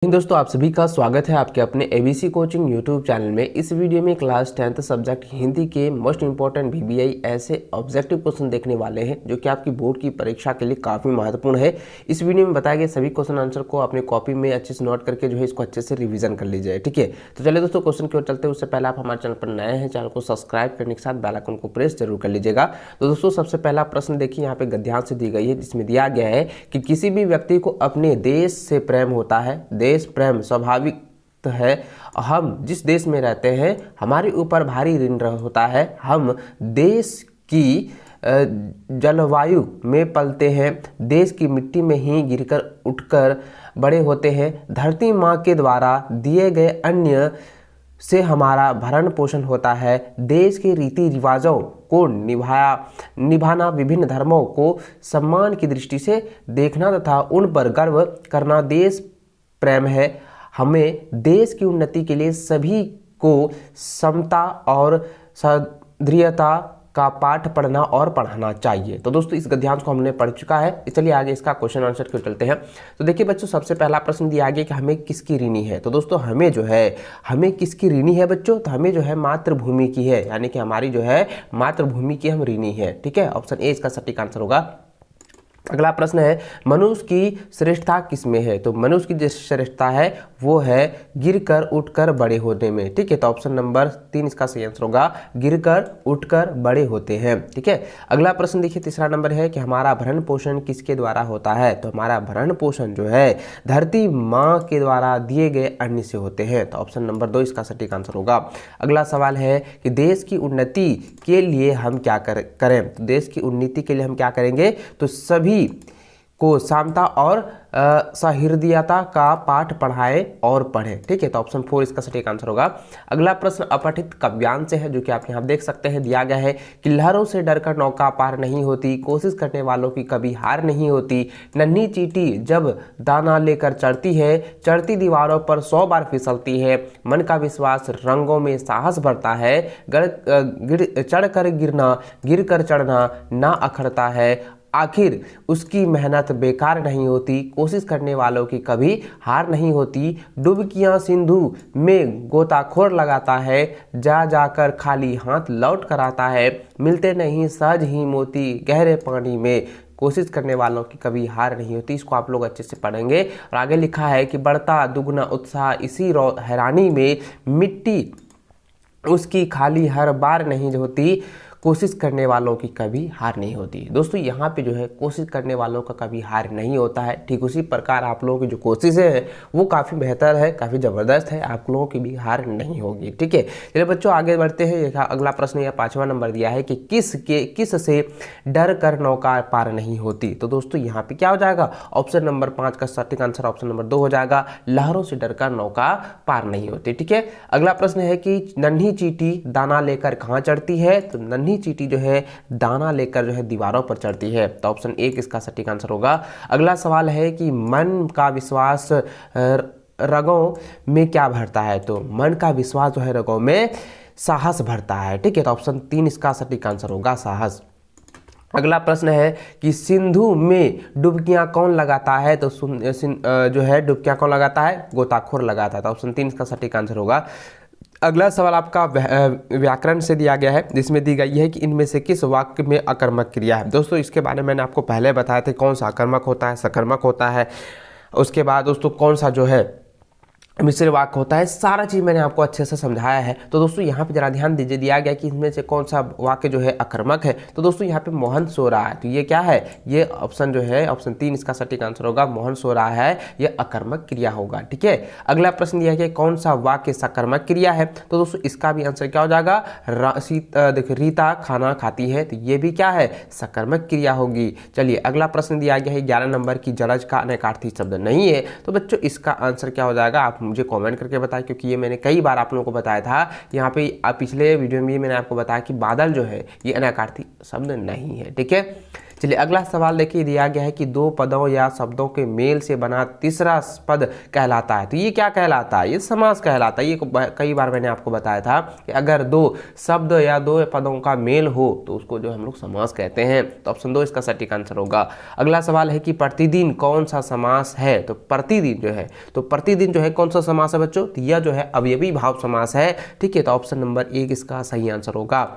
दोस्तों आप सभी का स्वागत है आपके अपने एबीसी कोचिंग यूट्यूब चैनल में। इस वीडियो में क्लास 10th सब्जेक्ट हिंदी के मोस्ट इंपॉर्टेंट VBI ऐसे ऑब्जेक्टिव क्वेश्चन देखने वाले हैं जो कि आपकी बोर्ड की परीक्षा के लिए काफ़ी महत्वपूर्ण है। इस वीडियो में बताए गए सभी क्वेश्चन आंसर को अपने कॉपी में अच्छे से नोट करके जो है इसको अच्छे से रिविजन कर लीजिए, ठीक है। तो चलिए दोस्तों क्वेश्चन की ओर चलते हैं। उससे पहले आप हमारे चैनल पर नए हैं, चैनल को सब्सक्राइब करने के साथ बेल आइकन को प्रेस जरूर कर लीजिएगा। तो दोस्तों सबसे पहला प्रश्न देखिए यहाँ पे गद्यांश से दी गई है, जिसमें दिया गया है कि किसी भी व्यक्ति को अपने देश से प्रेम होता है। देश प्रेम स्वाभाविक है। हम जिस देश में रहते हैं हमारे ऊपर भारी ऋण होता है। हम देश की जलवायु में पलते हैं, देश की मिट्टी में ही गिरकर उठकर बड़े होते हैं। धरती माँ के द्वारा दिए गए अन्य से हमारा भरण पोषण होता है। देश के रीति रिवाजों को निभाना, विभिन्न धर्मों को सम्मान की दृष्टि से देखना तथा उन पर गर्व करना देश प्रेम है। हमें देश की उन्नति के लिए सभी को समता और सदृढ़ता का पाठ पढ़ना और पढ़ाना चाहिए। तो दोस्तों इस गद्यांश को हमने पढ़ चुका है। चलिए आगे इसका क्वेश्चन आंसर क्यों चलते हैं। तो देखिए बच्चों सबसे पहला प्रश्न दिया गया कि हमें किसकी ऋणी है। तो दोस्तों हमें किसकी ऋणी है बच्चों, तो हमें जो है मातृभूमि की है, यानी कि हमारी जो है मातृभूमि की हम ऋणी है, ठीक है। ऑप्शन ए इसका सटीक आंसर होगा। अगला प्रश्न है मनुष्य की श्रेष्ठता किसमें है। तो मनुष्य की जो श्रेष्ठता है वो है गिरकर उठकर बड़े होने में, ठीक है। तो ऑप्शन नंबर 3 इसका सही आंसर होगा, गिरकर उठकर बड़े होते हैं, ठीक है। अगला प्रश्न देखिए तीसरा नंबर है कि हमारा भरण पोषण किसके द्वारा होता है। तो हमारा भरण पोषण जो है धरती माँ के द्वारा दिए गए अन्न से होते हैं। तो ऑप्शन नंबर 2 इसका सटीक आंसर होगा। अगला सवाल है कि देश की उन्नति के लिए हम क्या करें। तो देश की उन्नति के लिए हम क्या करेंगे, तो सभी को समता और सहृदयता का पाठ पढ़ाएं और पढ़ें, ठीक है। तो ऑप्शन 4 इसका सटीक आंसर होगा। अगला प्रश्न अपठित काव्यांश है, जो कि आप यहाँ देख सकते हैं। दिया गया है कि लहरों से डरकर नौका पार नहीं होती, कोशिश करने वालों की कभी हार नहीं होती। नन्ही चींटी जब दाना लेकर चढ़ती है, चढ़ती दीवारों पर 100 बार फिसलती है। मन का विश्वास रंगों में साहस बढ़ता है। चढ़कर गिरना, गिर कर चढ़ना ना अखरता है। आखिर उसकी मेहनत बेकार नहीं होती, कोशिश करने वालों की कभी हार नहीं होती। डुबकियां सिंधु में गोताखोर लगाता है, जा जाकर खाली हाथ लौट कर आता है। मिलते नहीं सहज ही मोती गहरे पानी में, कोशिश करने वालों की कभी हार नहीं होती। इसको आप लोग अच्छे से पढ़ेंगे। और आगे लिखा है कि बढ़ता दुगना उत्साह इसी हैरानी में, मिट्टी उसकी खाली हर बार नहीं होती, कोशिश करने वालों की कभी हार नहीं होती। दोस्तों यहाँ पे जो है कोशिश करने वालों का कभी हार नहीं होता है। ठीक उसी प्रकार आप लोगों की जो कोशिशें हैं वो काफ़ी बेहतर है, काफ़ी ज़बरदस्त है, आप लोगों की भी हार नहीं होगी, ठीक है। चलिए बच्चों आगे बढ़ते हैं। अगला प्रश्न या 5वां नंबर दिया है कि किस से डर कर नौका पार नहीं होती। तो दोस्तों यहाँ पे क्या हो जाएगा, ऑप्शन नंबर 5 का सटीक आंसर ऑप्शन नंबर 2 हो जाएगा, लहरों से डर कर नौका पार नहीं होती, ठीक है। अगला प्रश्न है कि नन्ही चींटी दाना लेकर कहाँ चढ़ती है। तो नन्ही चींटी जो है दाना लेकर जो है दीवारों पर चढ़ती है। तो ऑप्शन 1 इसका सटीक आंसर होगा। अगला सवाल है कि मन का विश्वास रगों में क्या भरता है। तो मन का विश्वास जो है रगों में साहस भरता है, ठीक है। तो ऑप्शन 3 इसका सटीक आंसर होगा, साहस। अगला प्रश्न है कि सिंधु में डुबकियां कौन लगाता है। तो जो है डुबकियां कौन लगाता है, गोताखोर लगाता है। तो ऑप्शन 3 इसका सटीक आंसर होगा। अगला सवाल आपका व्याकरण से दिया गया है, जिसमें दी गई है कि इनमें से किस वाक्य में अकर्मक क्रिया है। दोस्तों इसके बारे में मैंने आपको पहले बताया था कौन सा अकर्मक होता है, सकर्मक होता है। उसके बाद दोस्तों कौन सा जो है मिश्र वाक्य होता है, सारा चीज़ मैंने आपको अच्छे से समझाया है। तो दोस्तों यहाँ पे जरा ध्यान दीजिए, दिया गया कि इनमें से कौन सा वाक्य जो है अकर्मक है। तो दोस्तों यहाँ पे मोहन सो रहा है, तो ये क्या है, ये ऑप्शन जो है ऑप्शन 3 इसका सटीक आंसर होगा। मोहन सो रहा है ये अकर्मक क्रिया होगा, ठीक है। अगला प्रश्न दिया गया कौन सा वाक्य सकर्मक क्रिया है। तो दोस्तों इसका भी आंसर क्या हो जाएगा, देखिए रीता खाना खाती है, तो ये भी क्या है, सकर्मक क्रिया होगी। चलिए अगला प्रश्न दिया गया है 11 नंबर की जलज का अनेकार्थी शब्द नहीं है। तो बच्चों इसका आंसर क्या हो जाएगा, आप मुझे कमेंट करके बताएं, क्योंकि ये मैंने कई बार आप लोगों को बताया था। यहाँ पे पिछले वीडियो में मैंने आपको बताया कि बादल जो है ये अनेकार्थी शब्द नहीं है, ठीक है। चलिए अगला सवाल देखिए, दिया गया है कि दो पदों या शब्दों के मेल से बना तीसरा पद कहलाता है। तो ये क्या कहलाता है? ये समास कहलाता है। ये कई बार मैंने आपको बताया था कि अगर दो शब्द या दो पदों का मेल हो तो उसको जो हम लोग समास कहते हैं। तो ऑप्शन 2 इसका सटीक आंसर होगा। अगला सवाल है कि प्रतिदिन कौन सा समास है? तो प्रतिदिन जो है, तो प्रतिदिन जो है कौन सा समास है बच्चों? तो यह जो है अवयवी भाव समास है। ठीक है, तो ऑप्शन नंबर 1 इसका सही आंसर होगा।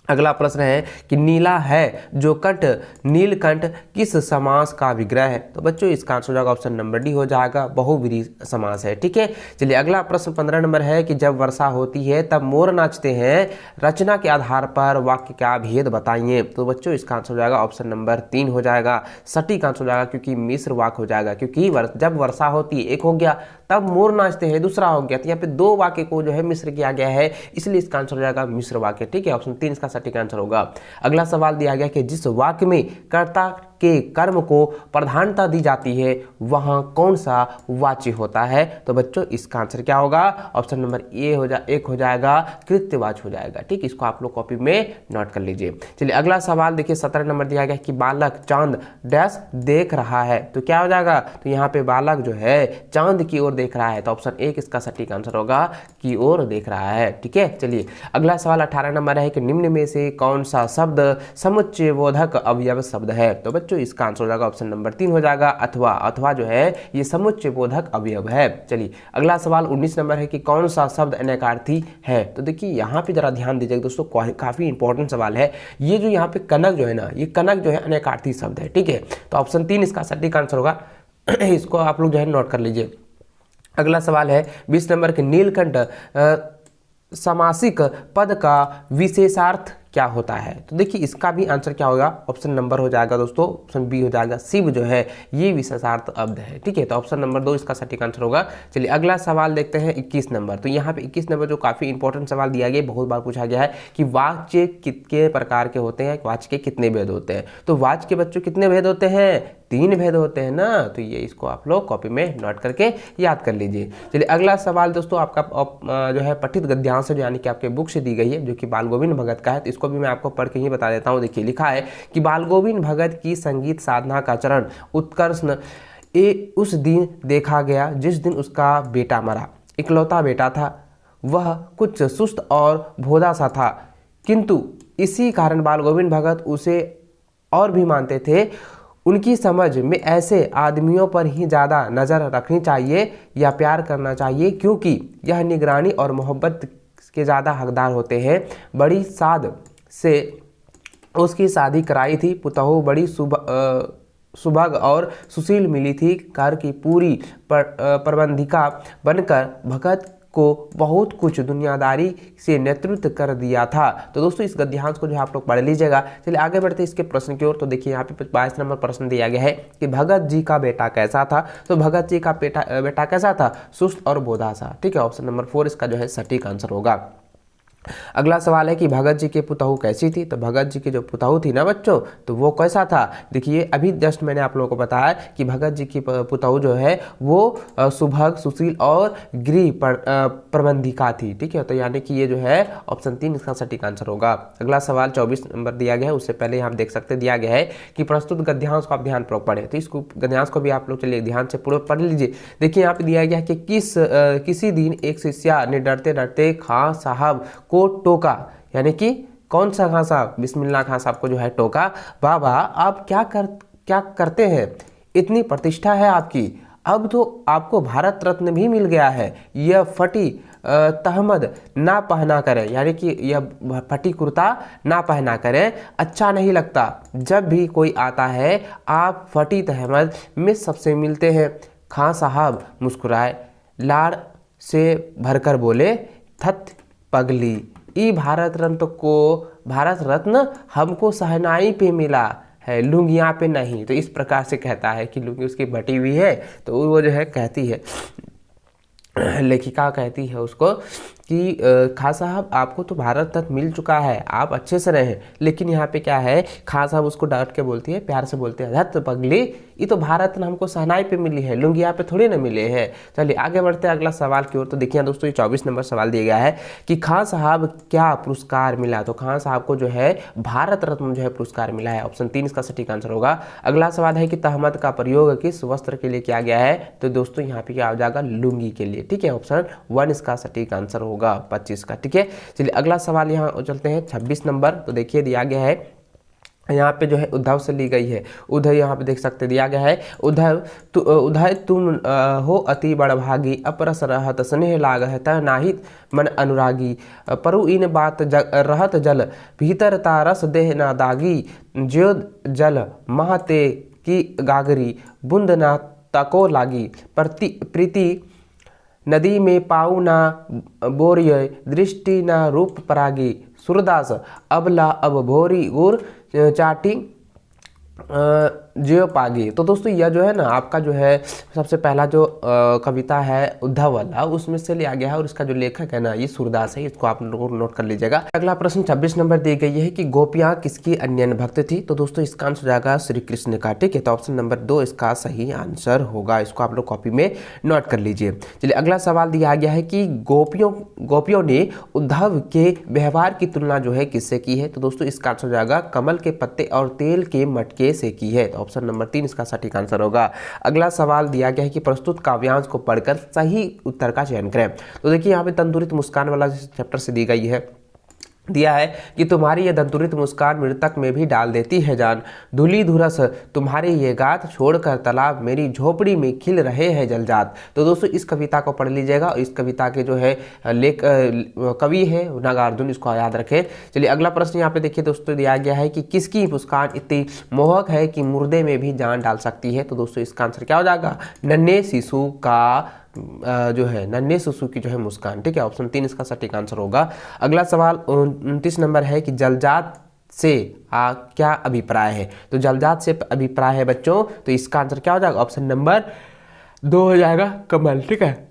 अगला प्रश्न है कि नीला है जो कंठ नीलकंठ किस समास का विग्रह है? तो बच्चों इसका आंसर हो जाएगा ऑप्शन नंबर डी हो जाएगा, बहुव्रीहि समास है। ठीक है, चलिए अगला प्रश्न 15 नंबर है कि जब वर्षा होती है तब मोर नाचते हैं, रचना के आधार पर वाक्य का भेद बताइए। तो बच्चों इसका आंसर हो जाएगा ऑप्शन नंबर 3 हो जाएगा, सटीक आंसर हो जाएगा, क्योंकि मिश्र वाक्य हो जाएगा। क्योंकि जब वर्षा होती है एक हो गया, तब मोर नाचते हैं दूसरा हो गया, तो यहाँ पे दो वाक्य को जो है मिश्र किया गया है, इसलिए इसका आंसर हो जाएगा मिश्र वाक्य। ठीक है, ऑप्शन 3 इसका सटीक आंसर होगा। अगला सवाल दिया गया कि जिस वाक्य में कर्ता के कर्म को प्रधानता दी जाती है वहां कौन सा वाच्य होता है? तो बच्चों इसका आंसर क्या होगा? ऑप्शन नंबर एक हो जाएगा, कृत्यवाच्य हो जाएगा। ठीक, इसको आप लोग कॉपी में नोट कर लीजिए। चलिए अगला सवाल देखिए, 17 नंबर दिया गया कि बालक चांद डैश देख रहा है। तो क्या हो जाएगा? तो यहाँ पे बालक जो है चांद की ओर देख रहा है, तो ऑप्शन 1 इसका सटीक आंसर होगा, की ओर देख रहा है। ठीक है, चलिए अगला सवाल 18 नंबर है कि निम्न में से कौन सा शब्द समुच्चय बोधक अवयव शब्द है? तो बच्चों इसका आंसर हो जाएगा ऑप्शन नंबर 3 हो जाएगा, अथवा जो है ये समुच्चय बोधक अवयव है। चलिए अगला सवाल 19 नंबर है कि कौन सा शब्द अनेकार्थी है? तो देखिए यहाँ पे जरा ध्यान दीजिएगा दोस्तों, काफी इंपॉर्टेंट सवाल है। ये जो यहाँ पे कनक जो है ना, ये कनक जो है अनेकार्थी शब्द है। ठीक है, तो ऑप्शन 3 इसका सटीक आंसर होगा, इसको आप लोग जो है नोट कर लीजिए। अगला सवाल है 20 नंबर के नीलकंठ समासिक पद का विशेषार्थ क्या होता है? तो देखिए इसका भी आंसर क्या होगा? ऑप्शन नंबर हो जाएगा दोस्तों, ऑप्शन बी हो जाएगा, शिव जो है ये विशेषार्थ अब्द है। ठीक है, तो ऑप्शन नंबर 2 इसका सटीक आंसर होगा। चलिए अगला सवाल देखते हैं 21 नंबर। तो यहाँ पे 21 नंबर जो काफी इंपॉर्टेंट सवाल दिया गया, बहुत बार पूछा गया है कि वाच्य कितने प्रकार के होते हैं, वाच्य के कितने भेद होते हैं? तो वाच्य के बच्चों कितने भेद होते हैं? 3 भेद होते हैं ना, तो ये इसको आप लोग कॉपी में नोट करके याद कर लीजिए। चलिए अगला सवाल दोस्तों आपका जो है पठित गद्यांश जो यानी कि आपके बुक से दी गई है, जो कि बाल गोविंद भगत का है, तो इसको भी मैं आपको पढ़ के ही बता देता हूँ। देखिए लिखा है कि बाल गोविंद भगत की संगीत साधना का चरण उत्कर्ष उस दिन देखा गया जिस दिन उसका बेटा मरा। इकलौता बेटा था, वह कुछ सुस्त और भोदा सा था, किंतु इसी कारण बाल गोविंद भगत उसे और भी मानते थे। उनकी समझ में ऐसे आदमियों पर ही ज़्यादा नज़र रखनी चाहिए या प्यार करना चाहिए, क्योंकि यह निगरानी और मोहब्बत के ज़्यादा हकदार होते हैं। बड़ी साद से उसकी शादी कराई थी, पुतहू बड़ी सुभग और सुशील मिली थी। घर की पूरी प्रबंधिका बनकर भगत को बहुत कुछ दुनियादारी से नेतृत्व कर दिया था। तो दोस्तों इस गद्यांश को जो आप लोग पढ़ लीजिएगा। चलिए आगे बढ़ते हैं इसके प्रश्न की ओर। तो देखिए यहाँ पे 22 नंबर प्रश्न दिया गया है कि भगत जी का बेटा कैसा था? तो भगत जी का बेटा कैसा था? सुस्त और बोधा सा। ठीक है, ऑप्शन नंबर 4 इसका जो है सटीक आंसर होगा। अगला सवाल है कि भगत जी के पुतहू कैसी थी? तो भगत जी की जो पुतहू थी ना बच्चों, तो वो कैसा था? देखिए अभी जस्ट मैंने आप लोगों को बताया कि भगत जी की पुतहू जो है वो सुभग, सुशील और गृह प्रबंधिका थी। ठीक है, तो यानी कि ये जो है ऑप्शन 3 इसका सटीक आंसर होगा। अगला सवाल 24 नंबर दिया गया है, उससे पहले आप देख सकते दिया गया है कि प्रस्तुत गद्यांश को आप ध्यानपूर्वक पढ़े। तो इसको गद्यांश को भी आप लोग चलिए ध्यान से पूरा पढ़ लीजिए। देखिए यहाँ पे दिया गया है कि किसी दिन एक शिष्या ने डरते डरते खां साहब को टोका, यानी कि कौन सा खां साहब? बिस्मिल्लाह खां साहब को जो है टोका, बाबा आप क्या करते हैं? इतनी प्रतिष्ठा है आपकी, अब तो आपको भारत रत्न भी मिल गया है। यह फटी तहमद ना पहना करें, यानी कि यह फटी कुर्ता ना पहना करें, अच्छा नहीं लगता। जब भी कोई आता है आप फटी तहमद में सबसे मिलते हैं। खां साहब मुस्कुराए, लाड़ से भरकर बोले, थत पगली, ई भारत रत्न हमको सहनाई पे मिला है, लुंगिया पे नहीं। तो इस प्रकार से कहता है कि लुंगी उसकी बटी हुई है, तो वो जो है कहती है, लेखिका कहती है उसको कि खां साहब आपको तो भारत रत्न मिल चुका है, आप अच्छे से रहे, लेकिन यहाँ पे क्या है, खां साहब उसको डांट के बोलती है, प्यार से बोलते हैं, धत पगली, ये तो भारत रत्न हमको शहनाई पे मिली है, लुंगिया पे थोड़ी ना मिले हैं। चलिए आगे बढ़ते हैं अगला सवाल की ओर। तो देखिए दोस्तों, ये 24 नंबर सवाल दिया गया है कि खां साहब क्या पुरस्कार मिला। तो खां साहब को जो है भारत रत्न जो है पुरस्कार मिला है। ऑप्शन 3 इसका सटीक आंसर होगा। अगला सवाल है कि तहमद का प्रयोग किस वस्त्र के लिए किया गया है। तो दोस्तों यहाँ पे क्या हो जाएगा, लुंगी के लिए। ठीक है, ऑप्शन 1 इसका सटीक आंसर होगा 25 का। ठीक है, चलिए अगला सवाल यहाँ चलते हैं 26 नंबर। तो देखिए दिया गया है, यहाँ पे जो है उद्धव से ली गई है। उद्धव यहाँ पे देख सकते दिया गया है, उद्धव तुम हो अति बड़भागी, अपरस रहत स्नेह लाग है, त नाहित मन अनुरागी, परु इन बात रहत जल, भीतर तारस देह ना दागी, ज्यो जल महते की गागरी, बुंद ना तको लागी, प्रीति नदी में पाऊ ना बोरिय, दृष्टि ना रूप परागी, सूरदास अबला अब भोरी गुर चाटी जियो पागी। तो दोस्तों यह जो है ना आपका जो है सबसे पहला जो कविता है उद्धव वाला, उसमें से लिया गया है और इसका जो लेखक है ना ये सूरदास है। इसको आप लोग नोट कर लीजिएगा। अगला प्रश्न 26 नंबर दी गई है कि गोपियाँ किसकी अन्य भक्त थी। तो दोस्तों इसका आंसर हो जाएगा श्री कृष्ण का। ठीक है, तो ऑप्शन नंबर 2 इसका सही आंसर होगा। इसको आप लोग कॉपी में नोट कर लीजिए। चलिए अगला सवाल दिया गया है कि गोपियों ने उद्धव के व्यवहार की तुलना जो है किससे की है। तो दोस्तों इसका आंसर हो जाएगा कमल के पत्ते और तेल के मटके से की है। तो ऑप्शन नंबर 3 इसका सटीक आंसर होगा। अगला सवाल दिया गया है कि प्रस्तुत काव्यांश को पढ़कर सही उत्तर का चयन करें। तो देखिए यहाँ पे तंदुरित मुस्कान वाला चैप्टर से दी गई है, दिया है कि तुम्हारी ये दंतुरित मुस्कान मृतक में भी डाल देती है जान, धुली धुरस तुम्हारे ये गात, छोड़कर तालाब मेरी झोपड़ी में खिल रहे हैं जलजात। तो दोस्तों इस कविता को पढ़ लीजिएगा और इस कविता के जो है कवि है नागार्जुन, इसको याद रखें। चलिए अगला प्रश्न यहाँ पे देखिए दोस्तों दिया गया है कि किसकी मुस्कान इतनी मोहक है कि मुर्दे में भी जान डाल सकती है। तो दोस्तों इसका आंसर क्या हो जाएगा, नन्हे शिशु का जो है नन्हे शिशु की जो है मुस्कान। ठीक है, ऑप्शन 3 इसका सटीक आंसर होगा। अगला सवाल 29 नंबर है कि जलजात से क्या अभिप्राय है। तो जलजात से अभिप्राय है बच्चों, तो इसका आंसर क्या हो जाएगा, ऑप्शन नंबर 2 हो जाएगा कमल। ठीक है,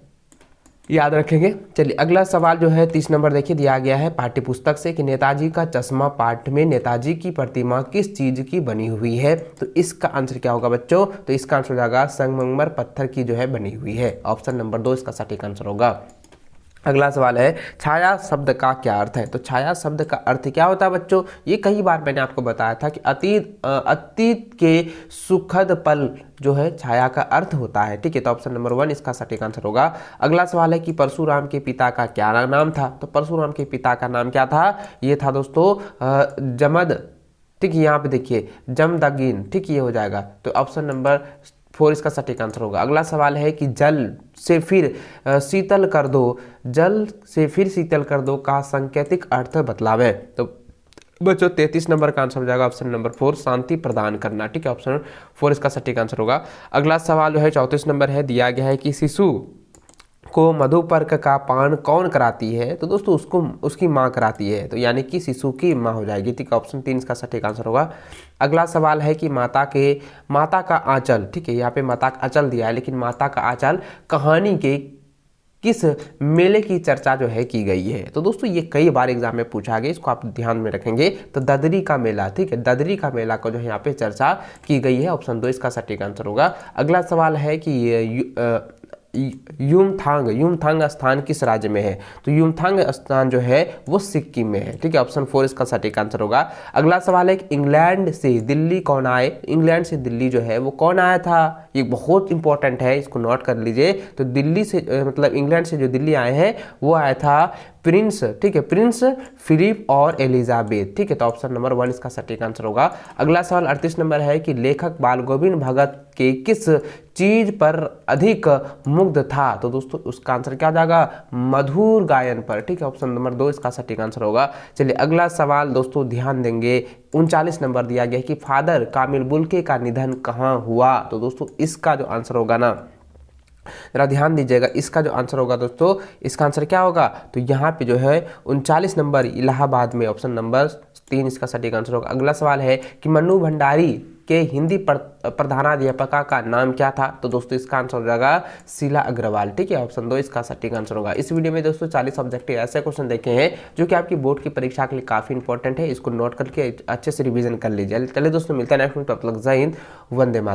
याद रखेंगे। चलिए अगला सवाल जो है 30 नंबर देखिए दिया गया है पाठ्यपुस्तक से कि नेताजी का चश्मा पाठ में नेताजी की प्रतिमा किस चीज की बनी हुई है। तो इसका आंसर क्या होगा बच्चों, तो इसका आंसर हो जाएगा संगमरमर पत्थर की जो है बनी हुई है। ऑप्शन नंबर 2 इसका सटीक आंसर होगा। अगला सवाल है छाया शब्द का क्या अर्थ है। तो छाया शब्द का अर्थ क्या होता है बच्चों, ये कई बार मैंने आपको बताया था कि अतीत के सुखद पल जो है छाया का अर्थ होता है। ठीक है, तो ऑप्शन नंबर 1 इसका सटीक आंसर होगा। अगला सवाल है कि परशुराम के पिता का क्या नाम था। तो परशुराम के पिता का नाम क्या था, ये था दोस्तों जमद। ठीक है, यहाँ पे देखिए जमदग्नि। ठीक, ये हो जाएगा। तो ऑप्शन नंबर 4 इसका सटीक आंसर होगा। अगला सवाल है कि जल से फिर शीतल कर दो, जल से फिर शीतल कर दो का सांकेतिक अर्थ बतलावे। तो बच्चों 33 नंबर का आंसर हो जाएगा ऑप्शन नंबर 4 शांति प्रदान करना। ठीक है, ऑप्शन 4 इसका सटीक आंसर होगा। अगला सवाल जो है 34 नंबर है, दिया गया है कि शिशु को मधुपर्क का पान कौन कराती है। तो दोस्तों उसको उसकी माँ कराती है, तो यानी कि शिशु की माँ हो जाएगी। ठीक है, ऑप्शन 3 इसका सटीक आंसर होगा। अगला सवाल है कि माता का आंचल। ठीक है, यहाँ पे माता का आंचल दिया है, लेकिन माता का आंचल कहानी के किस मेले की चर्चा जो है की गई है। तो दोस्तों ये कई बार एग्जाम में पूछा गया, इसको आप ध्यान में रखेंगे। तो ददरी का मेला। ठीक है, ददरी का मेला को जो है यहाँ पे चर्चा की गई है। ऑप्शन 2 इसका सटीक आंसर होगा। अगला सवाल है कि युमथांग स्थान किस राज्य में है। तो युमथांग स्थान जो है वो सिक्किम में है। ठीक है, ऑप्शन 4 इसका सटीक आंसर होगा। अगला सवाल है कि इंग्लैंड से दिल्ली कौन आए। इंग्लैंड से दिल्ली जो है वो कौन आया था, ये बहुत इंपॉर्टेंट है, इसको नोट कर लीजिए। तो दिल्ली से मतलब इंग्लैंड से जो दिल्ली आए हैं वो आया था प्रिंस। ठीक है, प्रिंस फिलिप और एलिजाबेथ। ठीक है, तो ऑप्शन नंबर 1 इसका सटीक आंसर होगा। अगला सवाल 38 नंबर है कि लेखक बाल गोविंद भगत के किस चीज पर अधिक मुग्ध था। तो दोस्तों उसका आंसर क्या हो जाएगा, मधुर गायन पर। ठीक है, ऑप्शन नंबर 2 इसका सटीक आंसर होगा। चलिए अगला सवाल दोस्तों ध्यान देंगे, 39 नंबर दिया गया है कि फादर कामिल बुल्के का निधन कहाँ हुआ। तो दोस्तों इसका जो आंसर होगा ना, जरा ध्यान दीजिएगा, इसका जो आंसर होगा दोस्तों, इसका आंसर क्या होगा, तो यहाँ पे जो है 39 नंबर इलाहाबाद में, ऑप्शन नंबर 3 इसका सटीक आंसर होगा। अगला सवाल है कि मन्नू भंडारी के हिंदी प्रधानाध्यापिका का नाम क्या था? तो दोस्तों इसका आंसर हो जाएगा शीला अग्रवाल। ठीक है, ऑप्शन 2 इसका सटीक आंसर होगा। इस वीडियो में दोस्तों 40 ऑब्जेक्टिव ऐसे क्वेश्चन देखे हैं जो कि आपकी बोर्ड की परीक्षा के लिए काफी इंपॉर्टेंट है। इसको नोट करके अच्छे से रिवीजन कर लीजिए। चलिए दोस्तों मिलते हैं नेक्स्ट में, तब तक जय हिंद, वंदे मातरम।